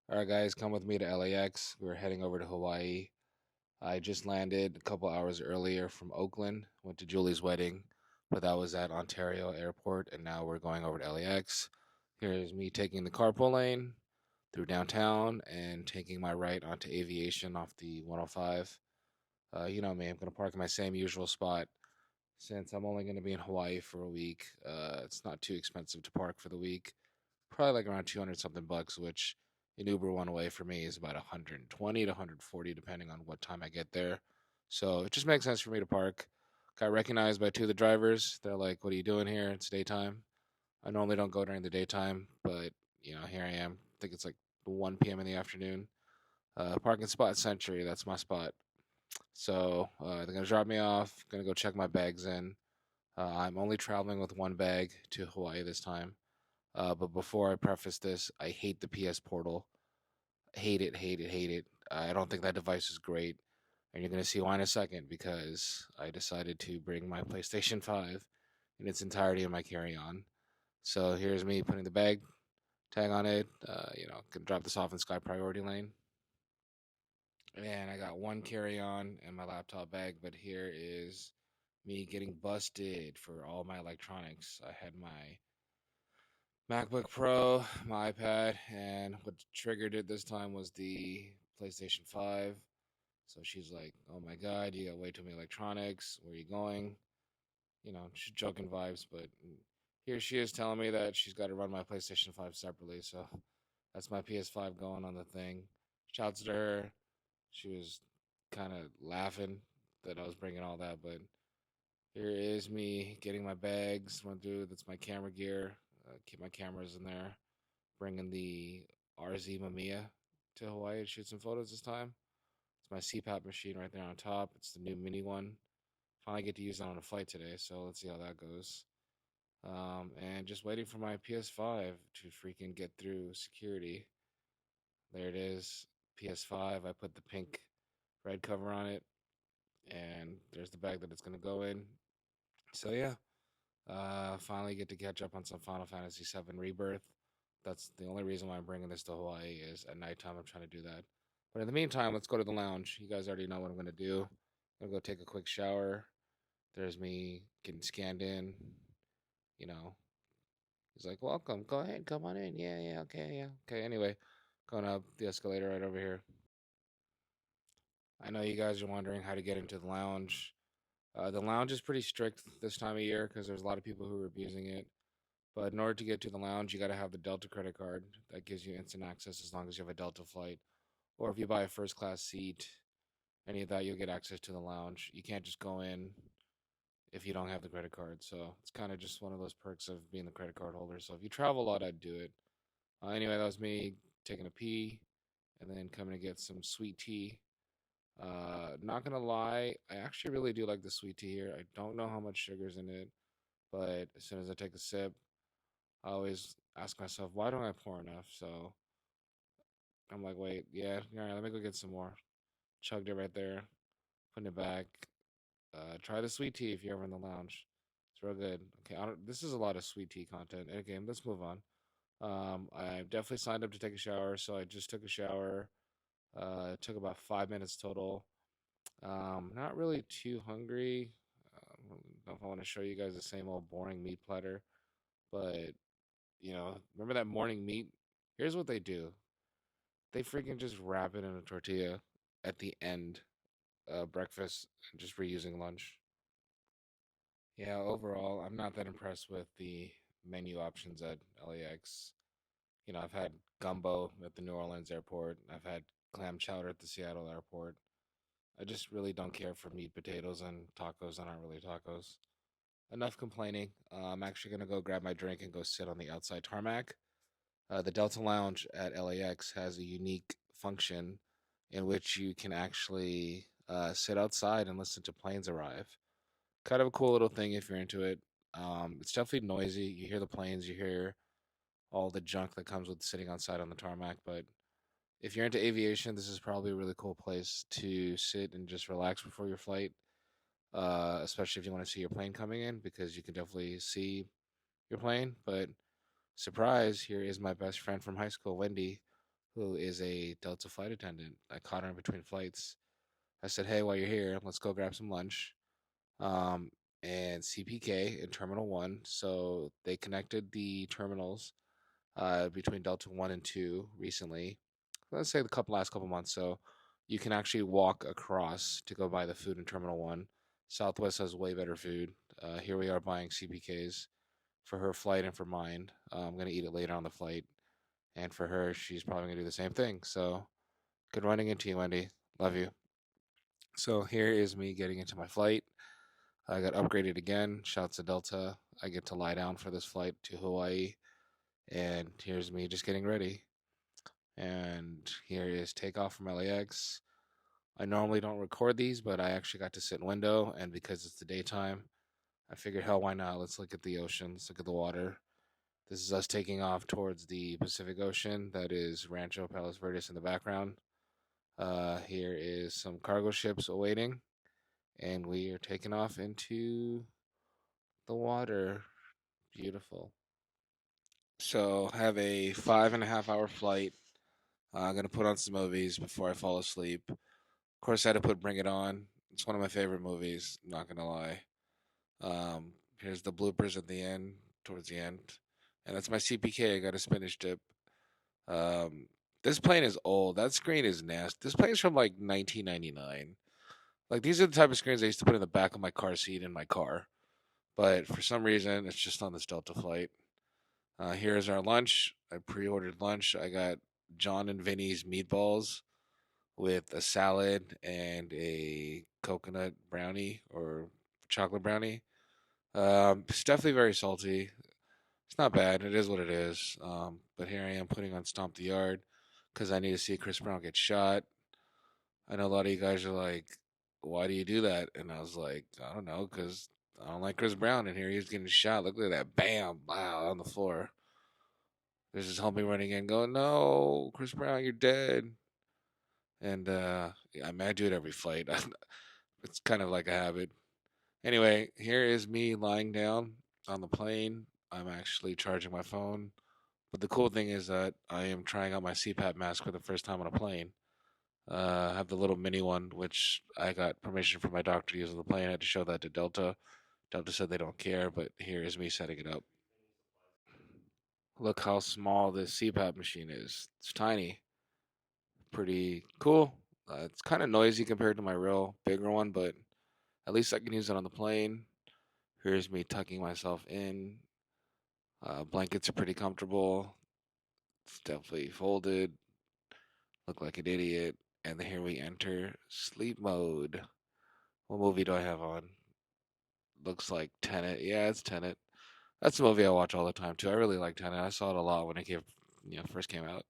All right, guys, come with me to LAX. We're heading over to Hawaii. I just landed a couple hours earlier from Oakland, went to Julie's wedding, but that was at Ontario Airport, and now we're going over to LAX. Here's me taking the carpool lane through downtown and taking my right onto Aviation off the 105. You know me, I'm going to park in my same usual spot since I'm only going to be in Hawaii for a week. It's not too expensive to park for the week, probably like around 200 something bucks, which an Uber one way for me is about 120 to 140 depending on what time I get there. So it just makes sense for me to park. Got recognized by two of the drivers. They're like, "What are you doing here? It's daytime." I normally don't go during the daytime, but here I am. I think it's like 1 p.m. in the afternoon. Parking spot Century. That's my spot. So they're gonna drop me off. Gonna go check my bags in. I'm only traveling with one bag to Hawaii this time. But before I preface this, I hate the PS Portal. Hate it, hate it, hate it. I don't think that device is great. And you're going to see why in a second because I decided to bring my PlayStation 5 in its entirety in my carry on. So here's me putting the bag tag on it. Can drop this off in Sky Priority Lane. And I got one carry on and my laptop bag, but here is me getting busted for all my electronics. I had my MacBook Pro, my iPad, and what triggered it this time was the PlayStation 5. So she's like, "Oh my God, you got way too many electronics. Where are you going?" She's joking vibes, but here she is telling me that she's got to run my PlayStation 5 separately. So that's my PS5 going on the thing. Shouts to her. She was kind of laughing that I was bringing all that, but here is me getting my bags run through. That's my camera gear. Keep my cameras in there. Bringing the RZ Mamiya to Hawaii to shoot some photos this time. It's my CPAP machine right there on top. It's the new mini one. Finally get to use it on a flight today, so let's see how that goes. And just waiting for my PS5 to freaking get through security. There it is, PS5. I put the pink red cover on it, and there's the bag that it's gonna go in. So yeah, finally get to catch up on some Final Fantasy VII Rebirth. That's the only reason why I'm bringing this to Hawaii is at nighttime I'm trying to do that. But in the meantime, let's go to the lounge. You guys already know what I'm gonna do. I'm gonna go take a quick shower. There's me getting scanned in. You know, he's like, "Welcome. Go ahead. Come on in. Yeah, yeah. Okay, yeah. Okay. Anyway, going up the escalator right over here. I know you guys are wondering how to get into the lounge. The lounge is pretty strict this time of year because there's a lot of people who are abusing it. But in order to get to the lounge, you got to have the Delta credit card. That gives you instant access as long as you have a Delta flight. Or if you buy a first class seat, any of that, you'll get access to the lounge. You can't just go in if you don't have the credit card. So it's kind of just one of those perks of being the credit card holder. So if you travel a lot, I'd do it. Anyway, that was me taking a pee and then coming to get some sweet tea. Not gonna lie, I actually really do like the sweet tea here. I don't know how much sugar's in it, but as soon as I take a sip, I always ask myself, why don't I pour enough? So I'm like, wait, yeah, all right, let me go get some more. Chugged it right there, putting it back. Try the sweet tea if you're ever in the lounge. It's real good. Okay, this is a lot of sweet tea content. Okay, let's move on. I definitely signed up to take a shower, so I just took a shower. It took about 5 minutes total. Not really too hungry. I don't know if I want to show you guys the same old boring meat platter, but remember that morning meat? Here's what they do. They freaking just wrap it in a tortilla at the end breakfast and just reusing lunch. Yeah, overall, I'm not that impressed with the menu options at LAX. I've had gumbo at the New Orleans airport. I've had clam chowder at the Seattle airport. I just really don't care for meat, potatoes, and tacos that aren't really tacos. Enough complaining. I'm actually going to go grab my drink and go sit on the outside tarmac. The Delta Lounge at LAX has a unique function in which you can actually sit outside and listen to planes arrive. Kind of a cool little thing if you're into it. It's definitely noisy. You hear the planes, you hear all the junk that comes with sitting outside on the tarmac. But if you're into aviation, this is probably a really cool place to sit and just relax before your flight, especially if you want to see your plane coming in, because you can definitely see your plane. But surprise, here is my best friend from high school, Wendy, who is a Delta flight attendant. I caught her in between flights. I said, "Hey, while you're here, let's go grab some lunch." Um, and CPK in Terminal One. So they connected the terminals between Delta One and Two recently. Let's say the last couple months. So you can actually walk across to go buy the food in Terminal One. Southwest has way better food. Here we are buying CPKs for her flight and for mine. I'm gonna eat it later on the flight, and for her, she's probably gonna do the same thing. So good running into you, Wendy. Love you. So here is me getting into my flight. I got upgraded again. Shouts to Delta. I get to lie down for this flight to Hawaii. And here's me just getting ready. And here is takeoff from LAX. I normally don't record these, but I actually got to sit in window. And because it's the daytime, I figured, hell, why not? Let's look at the ocean. Let's look at the water. This is us taking off towards the Pacific Ocean. That is Rancho Palos Verdes in the background. Here is some cargo ships awaiting. And we are taking off into the water. Beautiful. So have a 5.5 hour flight. I'm gonna put on some movies before I fall asleep. Of course, I had to put Bring It On. It's one of my favorite movies. Not gonna lie. Here's the bloopers at the end, towards the end, and that's my CPK. I got a spinach dip. Um, this plane is old. That screen is nasty. This plane's from like 1999. Like these are the type of screens I used to put in the back of my car seat in my car. But for some reason, it's just on this Delta flight. Here's our lunch. I pre-ordered lunch. I got John and Vinny's meatballs with a salad and a coconut brownie or chocolate brownie. It's definitely very salty. It's not bad. It is what it is. But here I am putting on Stomp the Yard because I need to see Chris Brown get shot. I know a lot of you guys are like, why do you do that? And I was like, I don't know, because I don't like Chris Brown. And here he's getting shot. Look at that. Bam. Wow. On the floor. There's this homie running in going, no, Chris Brown, you're dead. And yeah, I mean, I do it every flight. It's kind of like a habit. Anyway, here is me lying down on the plane. I'm actually charging my phone. But the cool thing is that I am trying out my CPAP mask for the first time on a plane. I have the little mini one, which I got permission from my doctor to use on the plane. I had to show that to Delta. Delta said they don't care, but here is me setting it up. Look how small this CPAP machine is. It's tiny. Pretty cool. It's kind of noisy compared to my real bigger one, but at least I can use it on the plane. Here's me tucking myself in. Blankets are pretty comfortable. It's definitely folded. Look like an idiot. And here we enter sleep mode. What movie do I have on? Looks like Tenet. Yeah, it's Tenet. That's a movie I watch all the time too. I really like Tenet. I saw it a lot when it first came out.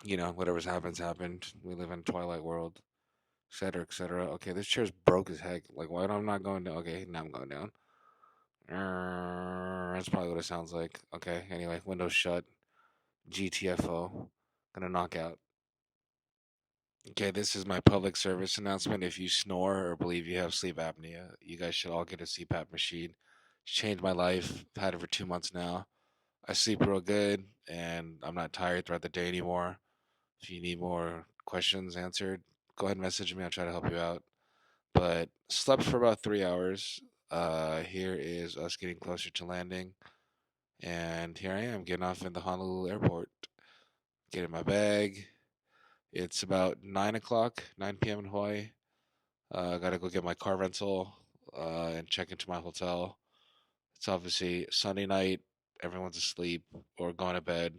Whatever's happens happened. We live in a Twilight world, etc., etc. Okay, this chair's broke as heck. Like, why am I not going down? Okay, now I'm going down. That's probably what it sounds like. Okay, anyway, windows shut. GTFO. Gonna knock out. Okay, this is my public service announcement. If you snore or believe you have sleep apnea, you guys should all get a CPAP machine. It's changed my life. I've had it for 2 months now. I sleep real good and I'm not tired throughout the day anymore. If you need more questions answered, go ahead and message me. I'll try to help you out. But slept for about 3 hours. Here is us getting closer to landing. And here I am getting off in the Honolulu airport. Getting my bag. It's about 9 o'clock, 9 p.m. in Hawaii. I gotta go get my car rental and check into my hotel. It's obviously Sunday night. Everyone's asleep or going to bed.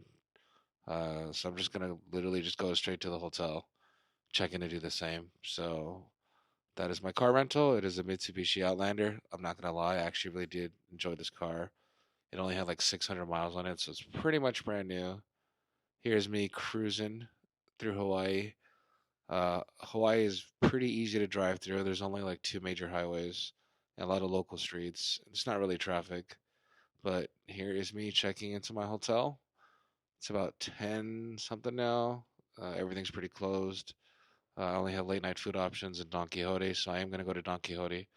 So I'm just gonna literally just go straight to the hotel, check in to do the same. So that is my car rental. It is a Mitsubishi Outlander. I'm not gonna lie, I actually really did enjoy this car. It only had like 600 miles on it, so it's pretty much brand new. Here's me cruising through Hawaii. Hawaii is pretty easy to drive through. There's only like two major highways and a lot of local streets. It's not really traffic, but here is me checking into my hotel. It's about 10 something now. Everything's pretty closed. I only have late night food options in Don Quixote, so I am going to go to Don Quixote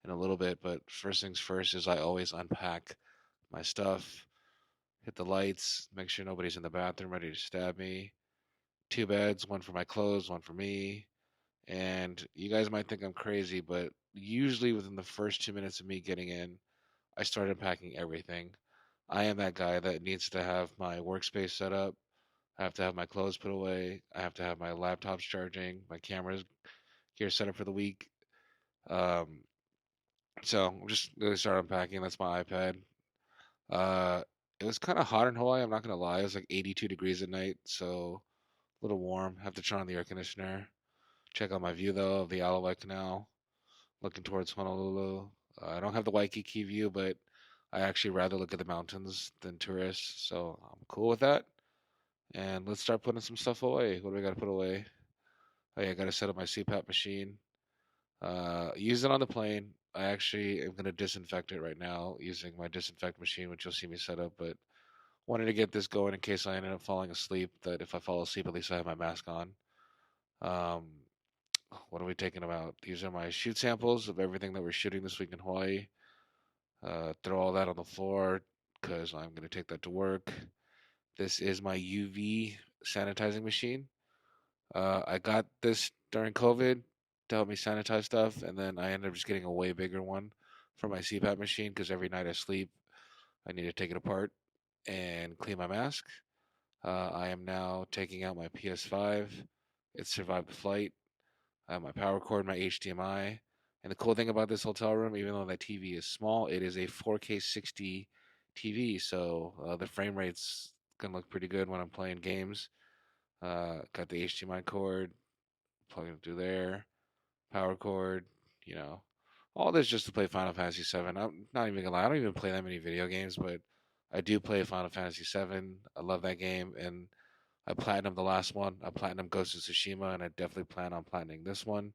in a little bit. But first things first is I always unpack my stuff, hit the lights, make sure nobody's in the bathroom ready to stab me. two beds, one for my clothes, one for me. And you guys might think I'm crazy, but usually within the first 2 minutes of me getting in, I start unpacking everything. I am that guy that needs to have my workspace set up. I have to have my clothes put away. I have to have my laptops charging, my cameras gear set up for the week. Um, so I'm just really start unpacking. That's my iPad. Uh, it was kind of hot in Hawaii. I'm not gonna lie. It was like 82 degrees at night, so a little warm. Have to turn on the air conditioner. Check out my view though of the Alawai Canal, looking towards Honolulu. I don't have the Waikiki view, but I actually rather look at the mountains than tourists, so I'm cool with that. And let's start putting some stuff away. What do we got to put away? Oh yeah, I got to set up my CPAP machine. Use it on the plane. I actually am gonna disinfect it right now using my disinfect machine, which you'll see me set up. But wanted to get this going in case I ended up falling asleep. That if I fall asleep, at least I have my mask on. Um, what are we taking about? These are my shoot samples of everything that we're shooting this week in Hawaii. Throw all that on the floor because I'm gonna take that to work. This is my UV sanitizing machine. I got this during COVID to help me sanitize stuff, and then I ended up just getting a way bigger one for my CPAP machine because every night I sleep, I need to take it apart and clean my mask. I am now taking out my PS5. It survived the flight. I have my power cord, my HDMI. And the cool thing about this hotel room, even though that TV is small, it is a 4K 60 TV, so the frame rate's gonna look pretty good when I'm playing games. Got the HDMI cord, plugging it through there, power cord, you know, all this just to play Final Fantasy VII. I'm not even gonna lie, I don't even play that many video games, but I do play Final Fantasy VII. I love that game, and I platinum the last one. I platinum Ghost of Tsushima, and I definitely plan on platinum this one.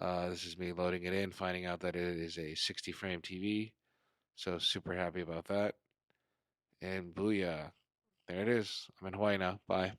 This is me loading it in, finding out that it is a 60 frame TV. So super happy about that. And booyah, there it is. I'm in Hawaii now. Bye.